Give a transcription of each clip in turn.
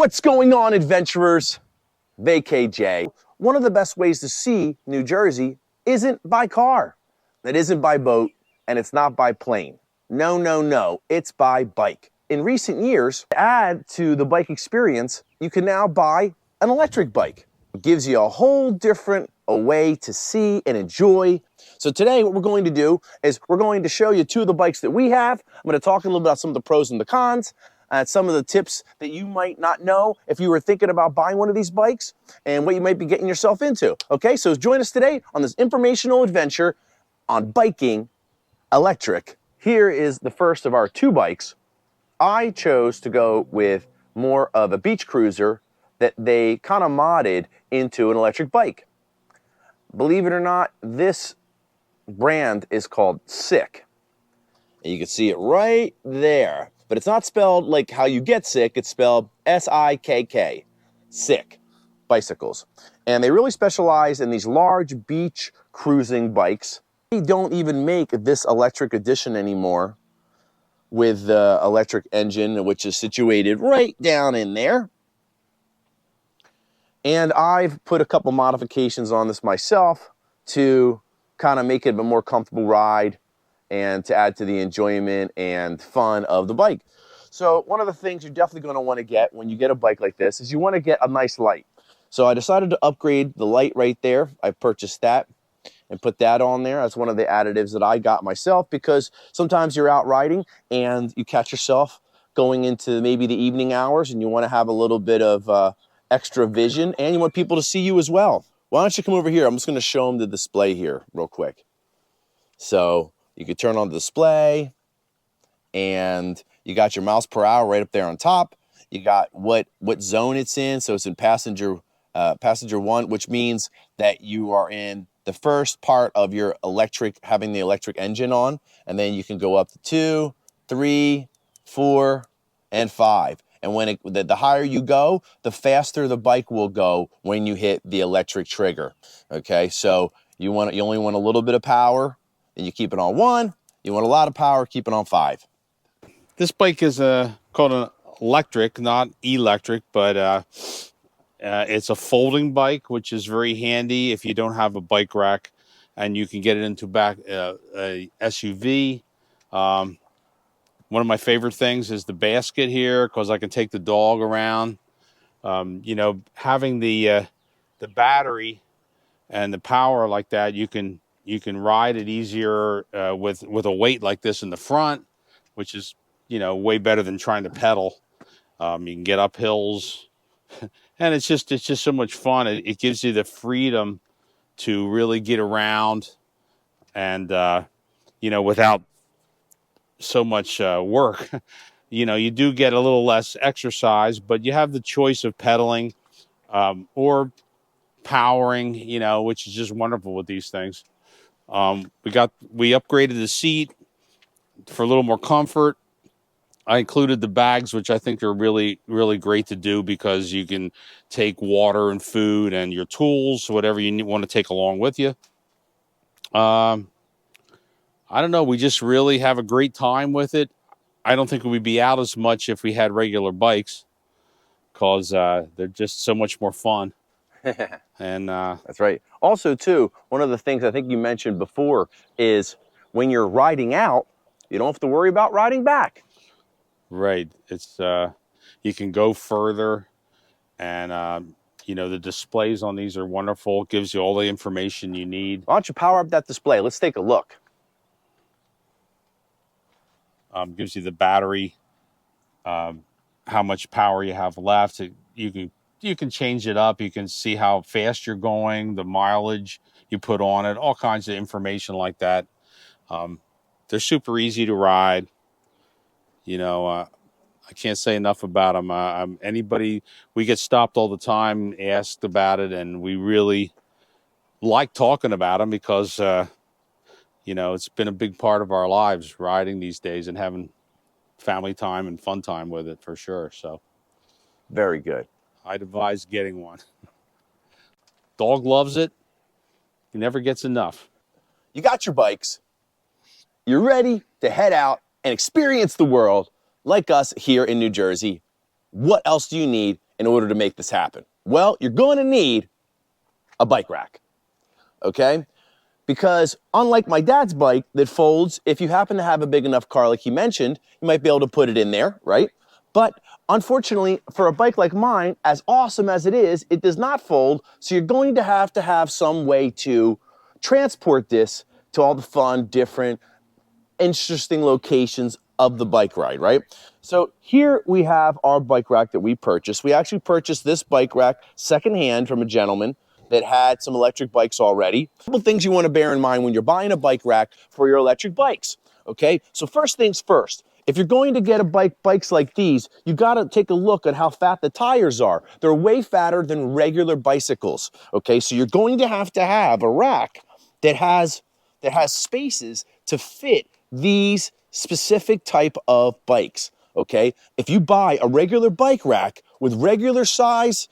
What's going on, adventurers? VKJ. One of the best ways to see New Jersey isn't by car, it isn't by boat, and it's not by plane. No, no, no, it's by bike. In recent years, to add to the bike experience, you can now buy an electric bike. It gives you a whole different way to see and enjoy. So today what we're going to do is we're going to show you two of the bikes that we have. I'm going to talk a little bit about some of the pros and the cons, some of the tips that you might not know if you were thinking about buying one of these bikes, and what you might be getting yourself into. Okay, so join us today on this informational adventure on biking electric. Here is the first of our two bikes. I chose to go with more of a beach cruiser that they kind of modded into an electric bike. Believe it or not, this brand is called Sikk. And you can see it right there. But it's not spelled like how you get sick, it's spelled S-I-K-K, Sikk bicycles. And they really specialize in these large beach cruising bikes. They don't even make this electric edition anymore with the electric engine, which is situated right down in there. And I've put a couple modifications on this myself to kind of make it a more comfortable ride and to add to the enjoyment and fun of the bike. So one of the things you're definitely going to want to get when you get a bike like this is you want to get a nice light. So I decided to upgrade the light right there. I purchased that and put that on there. That's one of the additives that I got myself, because sometimes you're out riding and you catch yourself going into maybe the evening hours and you want to have a little bit of extra vision, and you want people to see you as well. Why don't you come over here? I'm just going to show them the display here real quick. So you could turn on the display, and you got your miles per hour right up there on top. You got what zone it's in. So it's in passenger 1, which means that you are in the first part of your electric, having the electric engine on, and then you can go up to 2, 3, 4, and 5. And when the higher you go, the faster the bike will go when you hit the electric trigger. Okay, so you only want a little bit of power, and you keep it on 1. You want a lot of power, keep it on 5. This bike is called an Lectric, not electric, but it's a folding bike, which is very handy if you don't have a bike rack, and you can get it into a SUV. One of my favorite things is the basket here, because I can take the dog around. You know, having the battery and the power like that, you can ride it easier with a weight like this in the front, which is, you know, way better than trying to pedal. You can get up hills, and it's just so much fun. It gives you the freedom to really get around, and you know, without so much work. You know, you do get a little less exercise, but you have the choice of pedaling or powering, you know, which is just wonderful with these things. We upgraded the seat for a little more comfort. I included the bags, which I think are really, really great to do, because you can take water and food and your tools, whatever you want to take along with you. I don't know. We just really have a great time with it. I don't think we'd be out as much if we had regular bikes, because they're just so much more fun. And that's right. Also, too, one of the things I think you mentioned before is when you're riding out, you don't have to worry about riding back. Right. It's you can go further, and you know, the displays on these are wonderful. It gives you all the information you need. Why don't you power up that display? Let's take a look. Gives you the battery, how much power you have left. You can change it up. You can see how fast you're going, the mileage you put on it, all kinds of information like that. They're super easy to ride. You know, I can't say enough about them. We get stopped all the time, asked about it, and we really like talking about them, because you know, it's been a big part of our lives, riding these days and having family time and fun time with it, for sure. So very good. I'd advise getting one. Dog loves it. He never gets enough. You got your bikes. You're ready to head out and experience the world like us here in New Jersey. What else do you need in order to make this happen? Well, you're going to need a bike rack, okay? Because unlike my dad's bike that folds, if you happen to have a big enough car like he mentioned, you might be able to put it in there, right? But unfortunately, for a bike like mine, as awesome as it is, it does not fold, so you're going to have some way to transport this to all the fun, different, interesting locations of the bike ride, right? So here we have our bike rack that we purchased. We actually purchased this bike rack secondhand from a gentleman that had some electric bikes already. A couple things you want to bear in mind when you're buying a bike rack for your electric bikes, okay? So first things first, if you're going to get bikes like these, you got to take a look at how fat the tires are. They're way fatter than regular bicycles, okay? So you're going to have a rack that has spaces to fit these specific type of bikes, okay? If you buy a regular bike rack with regular size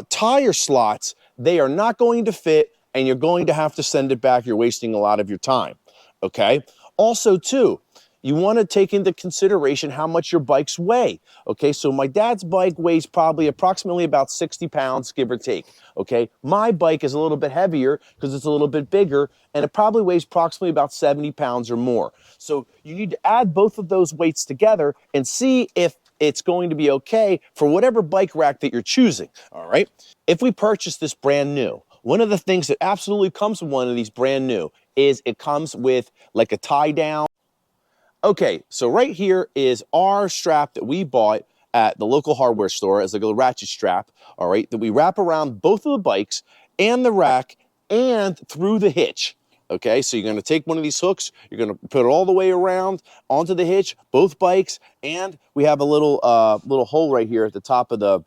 tire slots, they are not going to fit, and you're going to have to send it back. You're wasting a lot of your time, okay? Also, too, you want to take into consideration how much your bikes weigh, okay? So my dad's bike weighs approximately about 60 pounds, give or take, okay? My bike is a little bit heavier because it's a little bit bigger, and it probably weighs approximately about 70 pounds or more. So you need to add both of those weights together and see if it's going to be okay for whatever bike rack that you're choosing, all right? If we purchase this brand new, one of the things that absolutely comes with one of these brand new is it comes with like a tie down. Okay, so right here is our strap that we bought at the local hardware store as like a ratchet strap, all right, that we wrap around both of the bikes and the rack and through the hitch. Okay, so you're going to take one of these hooks, you're going to put it all the way around onto the hitch, both bikes, and we have a little hole right here at the top of the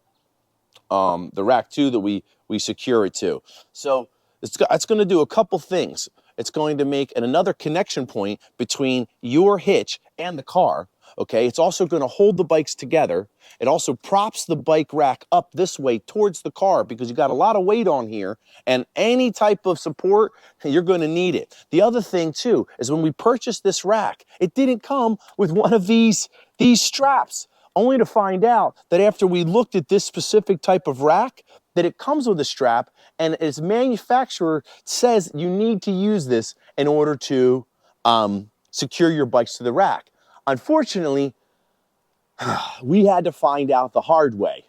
rack too that we secure it to. So it's going to do a couple things. It's going to make another connection point between your hitch and the car, okay? It's also going to hold the bikes together. It also props the bike rack up this way towards the car because you got a lot of weight on here, and any type of support, you're going to need it. The other thing too is when we purchased this rack, it didn't come with one of these straps, only to find out that after we looked at this specific type of rack, that it comes with a strap, and its manufacturer says you need to use this in order to secure your bikes to the rack. Unfortunately, we had to find out the hard way.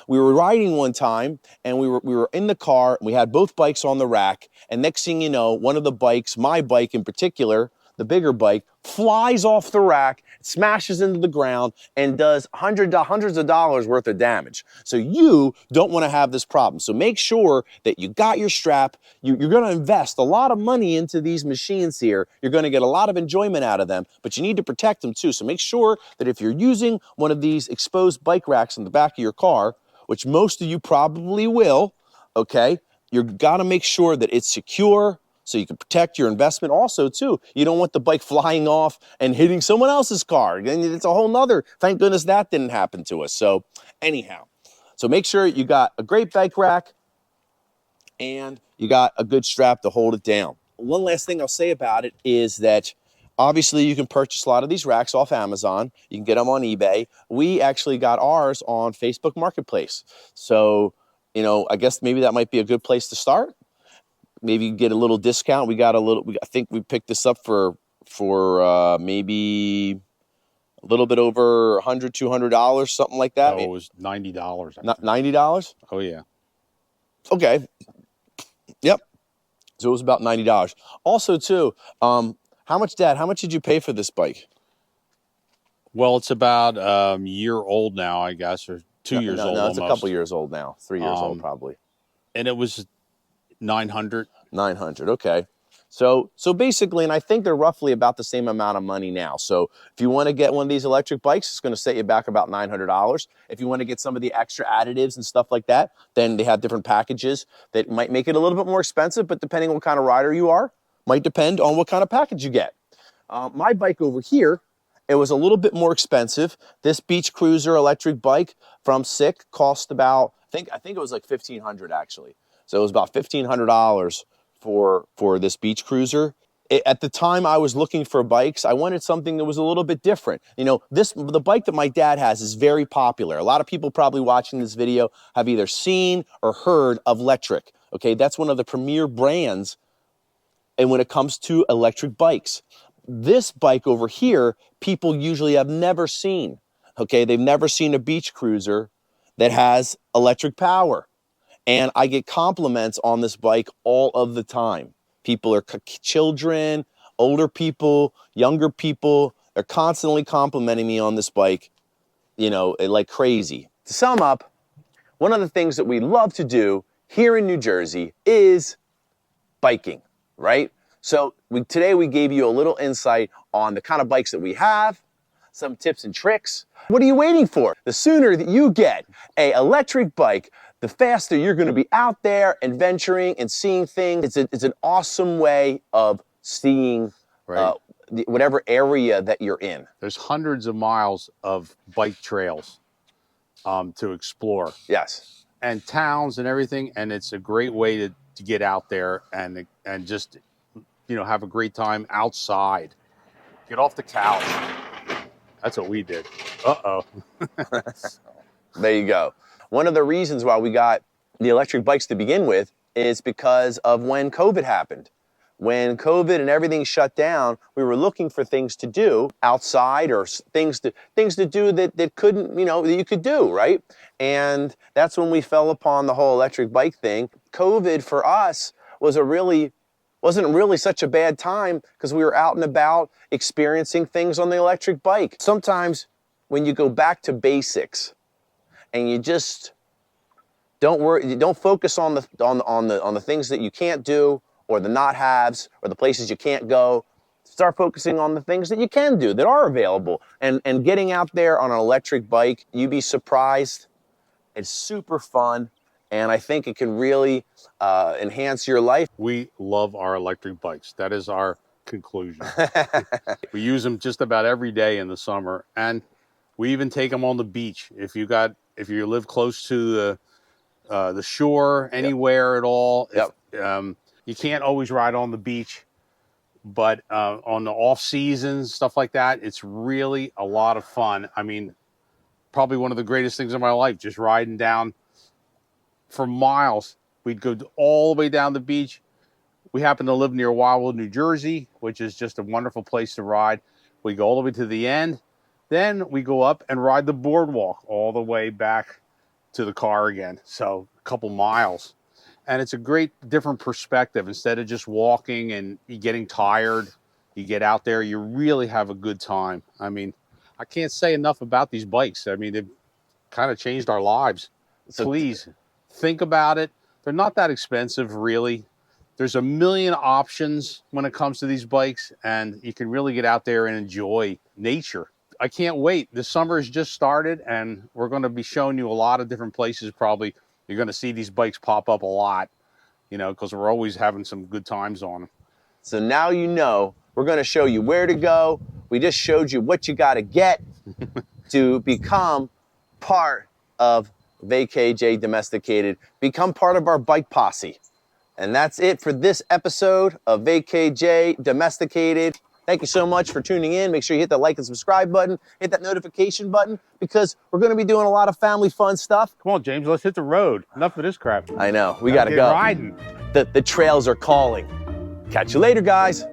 We were riding one time, and we were in the car, and we had both bikes on the rack, and next thing you know, one of the bikes, my bike in particular, the bigger bike, flies off the rack, smashes into the ground, and does hundreds of dollars worth of damage. So you don't want to have this problem. So make sure that you got your strap. You're going to invest a lot of money into these machines here. You're going to get a lot of enjoyment out of them, but you need to protect them too. So make sure that if you're using one of these exposed bike racks in the back of your car, which most of you probably will, okay, you've got to make sure that it's secure, so you can protect your investment. Also, too, you don't want the bike flying off and hitting someone else's car. And it's a whole nother, thank goodness that didn't happen to us. So anyhow, so make sure you got a great bike rack and you got a good strap to hold it down. One last thing I'll say about it is that obviously you can purchase a lot of these racks off Amazon. You can get them on eBay. We actually got ours on Facebook Marketplace. So, you know, I guess maybe that might be a good place to start. Maybe you get a little discount. I think we picked this up for maybe a little bit over $100, $200, something like that. Oh, it was $90. Not $90? Oh, yeah. Okay. Yep. So it was about $90. Also, too, how much did you pay for this bike? Well, it's about a year old now, I guess, or 2 years old. No, it's a couple years old now. 3 years old, probably. And it was $900. $900, okay. So basically, and I think they're roughly about the same amount of money now. So if you want to get one of these electric bikes, it's going to set you back about $900. If you want to get some of the extra additives and stuff like that, then they have different packages that might make it a little bit more expensive, but depending on what kind of rider you are, might depend on what kind of package you get. My bike over here, it was a little bit more expensive. This Beach Cruiser electric bike from Sikk cost about, I think it was like $1,500 actually. So it was about $1,500 for this Beach Cruiser. At the time I was looking for bikes, I wanted something that was a little bit different. You know, the bike that my dad has is very popular. A lot of people probably watching this video have either seen or heard of Lectric. Okay, that's one of the premier brands. And when it comes to electric bikes, this bike over here, people usually have never seen. Okay, they've never seen a beach cruiser that has electric power. And I get compliments on this bike all of the time. People are children, older people, younger people. They're constantly complimenting me on this bike, you know, like crazy. To sum up, one of the things that we love to do here in New Jersey is biking, right? So today we gave you a little insight on the kind of bikes that we have, some tips and tricks. What are you waiting for? The sooner that you get an electric bike, the faster you're going to be out there and venturing and seeing things. It's an awesome way of seeing whatever area that you're in. There's hundreds of miles of bike trails to explore. Yes. And towns and everything, and it's a great way to get out there and just, you know, have a great time outside. Get off the couch. That's what we did. Uh-oh. There you go. One of the reasons why we got the electric bikes to begin with is because of when COVID happened. When COVID and everything shut down, we were looking for things to do outside or things to do that couldn't, you know, that you could do, right? And that's when we fell upon the whole electric bike thing. COVID for us wasn't really such a bad time because we were out and about experiencing things on the electric bike. Sometimes when you go back to basics and you just don't focus on the things that you can't do or the not-haves or the places you can't go. Start focusing on the things that you can do, that are available. And getting out there on an electric bike, you'd be surprised. It's super fun, and I think it can really enhance your life. We love our electric bikes. That is our conclusion. We use them just about every day in the summer, and we even take them on the beach. If you live close to the shore, anywhere at all. Yep. You can't always ride on the beach, but on the off seasons, stuff like that, it's really a lot of fun. I mean, probably one of the greatest things in my life, just riding down for miles. We'd go all the way down the beach. We happen to live near Wildwood, New Jersey, which is just a wonderful place to ride. We go all the way to the end. Then we go up and ride the boardwalk all the way back to the car again. So a couple miles. And it's a great different perspective. Instead of just walking and getting tired, you get out there, you really have a good time. I mean, I can't say enough about these bikes. I mean, they've kind of changed our lives. So please think about it. They're not that expensive, really. There's a million options when it comes to these bikes, and you can really get out there and enjoy nature. I can't wait. The summer has just started, and we're going to be showing you a lot of different places. Probably you're going to see these bikes pop up a lot, you know, because we're always having some good times on them. So now you know, we're going to show you where to go. We just showed you what you got to get to become part of VKJ Domesticated. Become part of our bike posse. And that's it for this episode of VKJ Domesticated. Thank you so much for tuning in. Make sure you hit that like and subscribe button. Hit that notification button because we're going to be doing a lot of family fun stuff. Come on, James, let's hit the road. Enough of this crap. I know. We got to go. Riding. The trails are calling. Catch you later, guys.